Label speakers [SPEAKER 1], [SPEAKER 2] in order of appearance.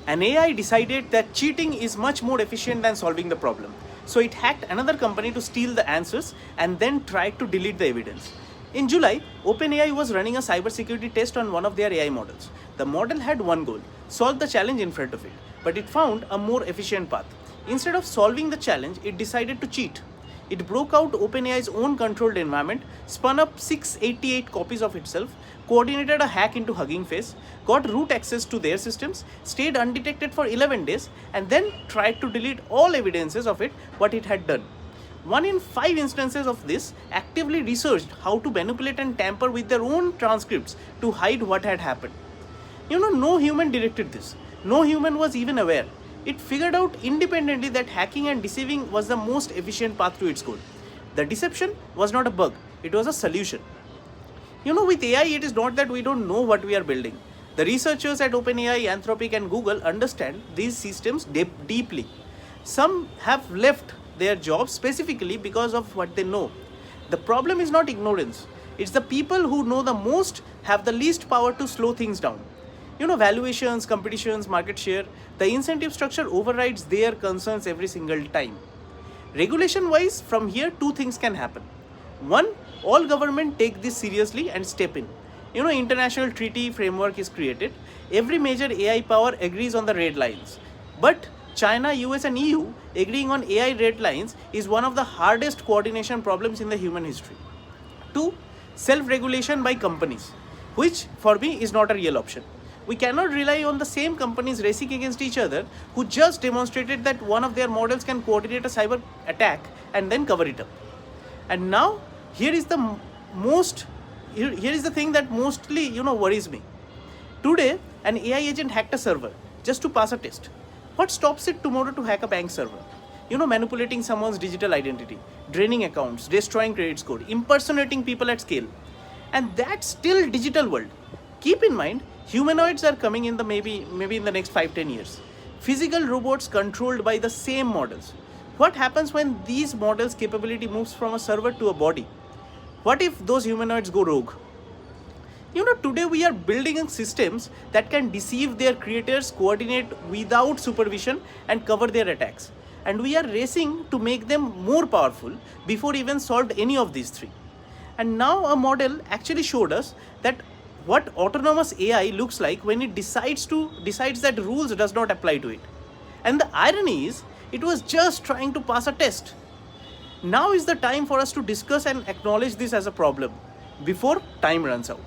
[SPEAKER 1] An AI decided that cheating is much more efficient than solving the problem. So it hacked another company to steal the answers and then tried to delete the evidence. In July, OpenAI was running a cybersecurity test on one of their AI models. The model had one goal: solve the challenge in front of it. But it found a more efficient path. Instead of solving the challenge, it decided to cheat. It broke out OpenAI's own controlled environment, spun up 688 copies of itself, coordinated a hack into Hugging Face, got root access to their systems, stayed undetected for 11 days, and then tried to delete all evidences of it what it had done. 1 in 5 instances of this actively researched how to manipulate and tamper with their own transcripts to hide what had happened. No human directed this. No human was even aware. It figured out independently that hacking and deceiving was the most efficient path to its goal. The deception was not a bug, it was a solution. With AI, it is not that we don't know what we are building. The researchers at OpenAI, Anthropic, and Google understand these systems deeply. Some have left their jobs specifically because of what they know. The problem is not ignorance, it's the people who know the most have the least power to slow things down. Valuations, competitions, market share, the incentive structure overrides their concerns every single time. Regulation wise, from here, two things can happen. One, all government take this seriously and step in. International treaty framework is created. Every major AI power agrees on the red lines. But China, US, and EU agreeing on AI red lines is one of the hardest coordination problems in the human history. Two, self-regulation by companies, which for me is not a real option. We cannot rely on the same companies racing against each other who just demonstrated that one of their models can coordinate a cyber attack and then cover it up. And now, here is the thing that mostly worries me. Today, an AI agent hacked a server just to pass a test. What stops it tomorrow to hack a bank server? Manipulating someone's digital identity, draining accounts, destroying credit score, impersonating people at scale. And that's still digital world. Keep in mind, humanoids are coming in the maybe in the next 5-10 years. Physical robots controlled by the same models. What happens when these models' capability moves from a server to a body? What if those humanoids go rogue? Today we are building systems that can deceive their creators, coordinate without supervision, and cover their attacks. And we are racing to make them more powerful before even solved any of these three. And now a model actually showed us that what autonomous AI looks like when it decides that rules does not apply to it. And the irony is, it was just trying to pass a test. Now is the time for us to discuss and acknowledge this as a problem before time runs out.